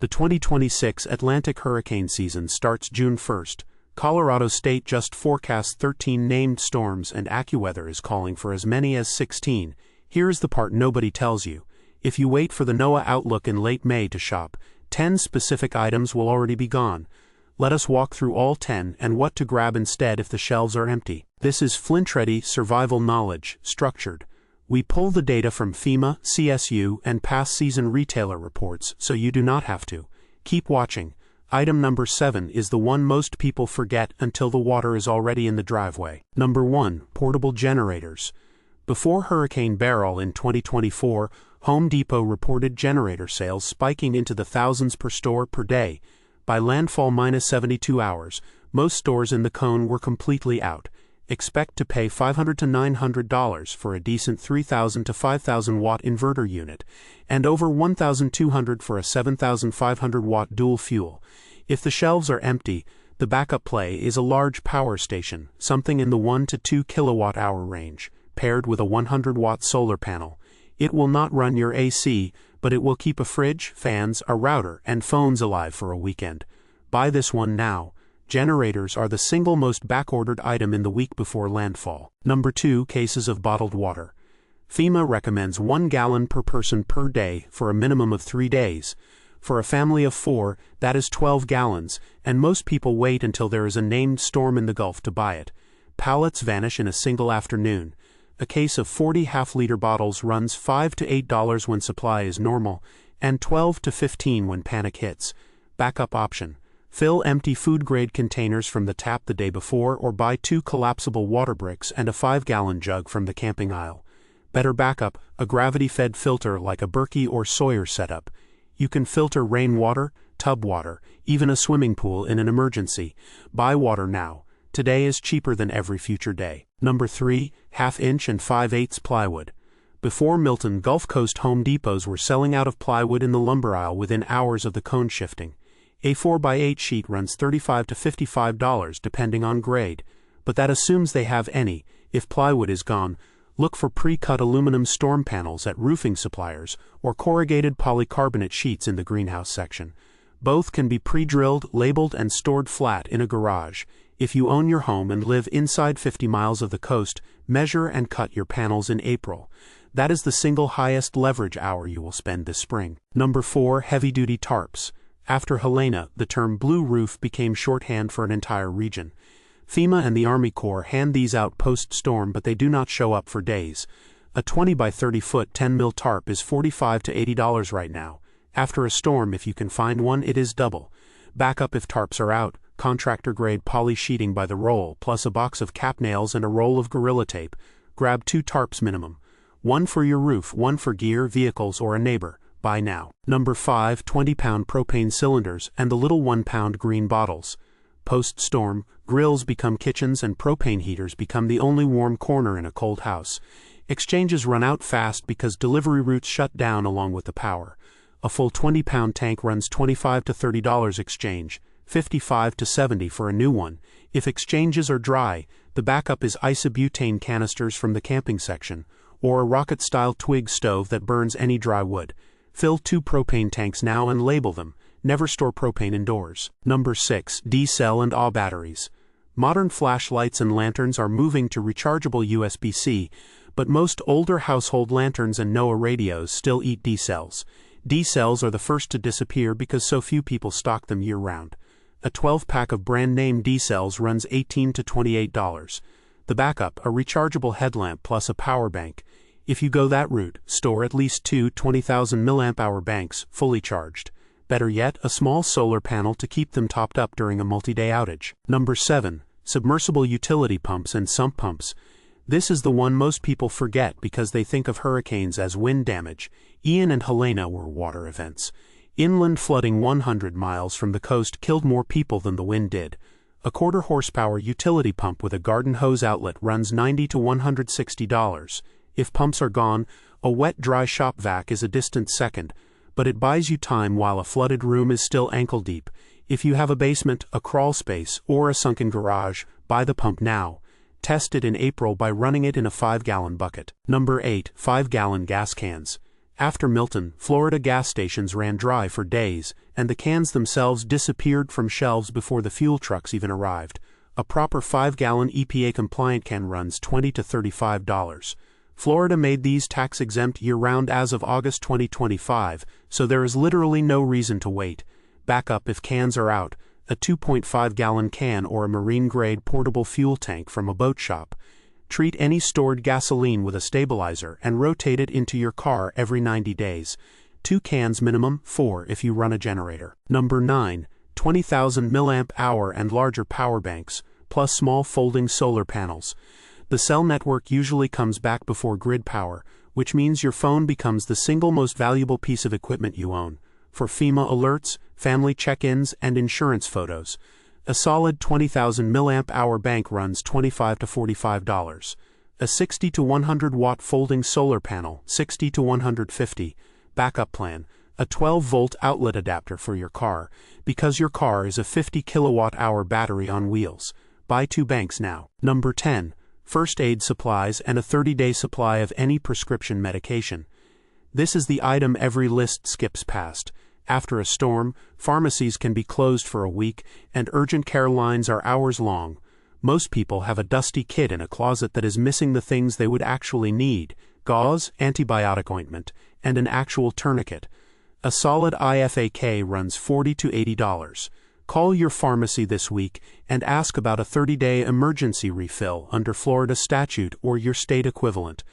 The 2026 Atlantic hurricane season starts June 1st. Colorado State just forecasts 13 named storms and AccuWeather is calling for as many as 16. Here's the part nobody tells you. If you wait for the NOAA outlook in late May to shop, 10 specific items will already be gone. Let us walk through all 10 and what to grab instead if the shelves are empty. This is FlintReady survival knowledge, structured. We pull the data from FEMA, CSU, and past season retailer reports so you do not have to. Keep watching. Item number 7 is the one most people forget until the water is already in the driveway. Number 1. Portable generators. Before Hurricane Beryl in 2024, Home Depot reported generator sales spiking into the thousands per store per day. By landfall minus 72 hours, most stores in the cone were completely out. Expect to pay $500 to $900 for a decent 3,000 to 5,000 watt inverter unit, and over $1,200 for a 7,500 watt dual fuel. If the shelves are empty, the backup play is a large power station, something in the 1 to 2 kilowatt hour range, paired with a 100 watt solar panel. It will not run your AC, but it will keep a fridge, fans, a router, and phones alive for a weekend. Buy this one now. Generators are the single most backordered item in the week before landfall. Number 2. Cases of bottled water. FEMA recommends 1 gallon per person per day for a minimum of 3 days. For a family of 4, that is 12 gallons, and most people wait until there is a named storm in the Gulf to buy it. Pallets vanish in a single afternoon. A case of 40 half-liter bottles runs $5 to $8 when supply is normal, and $12 to $15 when panic hits. Backup option. Fill empty food-grade containers from the tap the day before or buy 2 collapsible water bricks and a 5-gallon jug from the camping aisle. Better backup, a gravity-fed filter like a Berkey or Sawyer setup. You can filter rainwater, tub water, even a swimming pool in an emergency. Buy water now. Today is cheaper than every future day. Number 3. Half-inch and 5/8 plywood. Before Milton, Gulf Coast Home Depots were selling out of plywood in the lumber aisle within hours of the cone shifting. A 4x8 sheet runs $35 to $55 depending on grade, but that assumes they have any. If plywood is gone, look for pre-cut aluminum storm panels at roofing suppliers or corrugated polycarbonate sheets in the greenhouse section. Both can be pre-drilled, labeled, and stored flat in a garage. If you own your home and live inside 50 miles of the coast, measure and cut your panels in April. That is the single highest leverage hour you will spend this spring. Number 4. Heavy-duty tarps. After Helene, the term blue roof became shorthand for an entire region. FEMA and the Army Corps hand these out post-storm, but they do not show up for days. A 20 by 30 foot 10 mil tarp is $45 to $80 right now. After a storm, if you can find one, it is double. Backup if tarps are out, contractor-grade poly sheeting by the roll, plus a box of cap nails and a roll of Gorilla Tape. Grab 2 tarps minimum. One for your roof, one for gear, vehicles, or a neighbor. Buy now. Number 5. 20-pound propane cylinders and the little 1-pound green bottles. Post-storm, grills become kitchens and propane heaters become the only warm corner in a cold house. Exchanges run out fast because delivery routes shut down along with the power. A full 20-pound tank runs $25 to $30 exchange, $55 to $70 for a new one. If exchanges are dry, the backup is isobutane canisters from the camping section, or a rocket-style twig stove that burns any dry wood. Fill 2 propane tanks now and label them. Never store propane indoors. Number 6. D-cell and AA batteries. Modern flashlights and lanterns are moving to rechargeable USB-C, but most older household lanterns and NOAA radios still eat D-cells. D-cells are the first to disappear because so few people stock them year-round. A 12-pack of brand-name D-cells runs $18 to $28. The backup, a rechargeable headlamp plus a power bank. If you go that route, store at least 2 20,000 mAh banks, fully charged. Better yet, a small solar panel to keep them topped up during a multi-day outage. Number 7. Submersible utility pumps and sump pumps. This is the one most people forget because they think of hurricanes as wind damage. Ian and Helene were water events. Inland flooding 100 miles from the coast killed more people than the wind did. A 1/4 horsepower utility pump with a garden hose outlet runs $90 to $160. If pumps are gone, a wet-dry shop vac is a distant second, but it buys you time while a flooded room is still ankle-deep. If you have a basement, a crawl space, or a sunken garage, buy the pump now. Test it in April by running it in a 5-gallon bucket. Number 8. 5-gallon gas cans. After Milton, Florida gas stations ran dry for days, and the cans themselves disappeared from shelves before the fuel trucks even arrived. A proper 5-gallon EPA-compliant can runs $20 to $35. Florida made these tax-exempt year-round as of August 2025, so there is literally no reason to wait. Backup if cans are out: a 2.5-gallon can or a marine-grade portable fuel tank from a boat shop. Treat any stored gasoline with a stabilizer and rotate it into your car every 90 days. 2 cans minimum, 4 if you run a generator. Number 9. 20,000 mAh and larger power banks, plus small folding solar panels. The cell network usually comes back before grid power, which means your phone becomes the single most valuable piece of equipment you own. For FEMA alerts, family check-ins, and insurance photos, a solid 20,000 mAh bank runs $25 to $45. A 60 to 100 watt folding solar panel, $60 to $150. Backup plan: a 12-volt outlet adapter for your car, because your car is a 50 kilowatt-hour battery on wheels. Buy 2 banks now. Number 10. First aid supplies and a 30-day supply of any prescription medication. This is the item every list skips past. After a storm, pharmacies can be closed for a week, and urgent care lines are hours long. Most people have a dusty kit in a closet that is missing the things they would actually need: gauze, antibiotic ointment, and an actual tourniquet. A solid IFAK runs $40 to $80. Call your pharmacy this week and ask about a 30-day emergency refill under Florida statute or your state equivalent.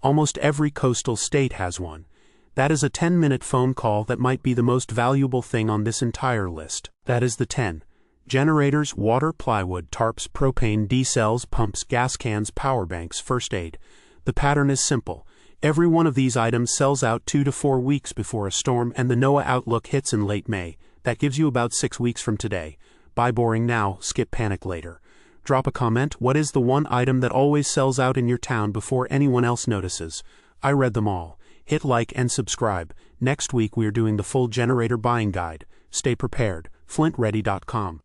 Almost every coastal state has one. That is a 10-minute phone call that might be the most valuable thing on this entire list. That is the 10. Generators, water, plywood, tarps, propane, D-cells, pumps, gas cans, power banks, first aid. The pattern is simple. Every one of these items sells out 2 to 4 weeks before a storm, and the NOAA outlook hits in late May. That gives you about 6 weeks from today. Buy boring now, skip panic later. Drop a comment: what is the one item that always sells out in your town before anyone else notices? I read them all. Hit like and subscribe. Next week we are doing the full generator buying guide. Stay prepared. FlintReady.com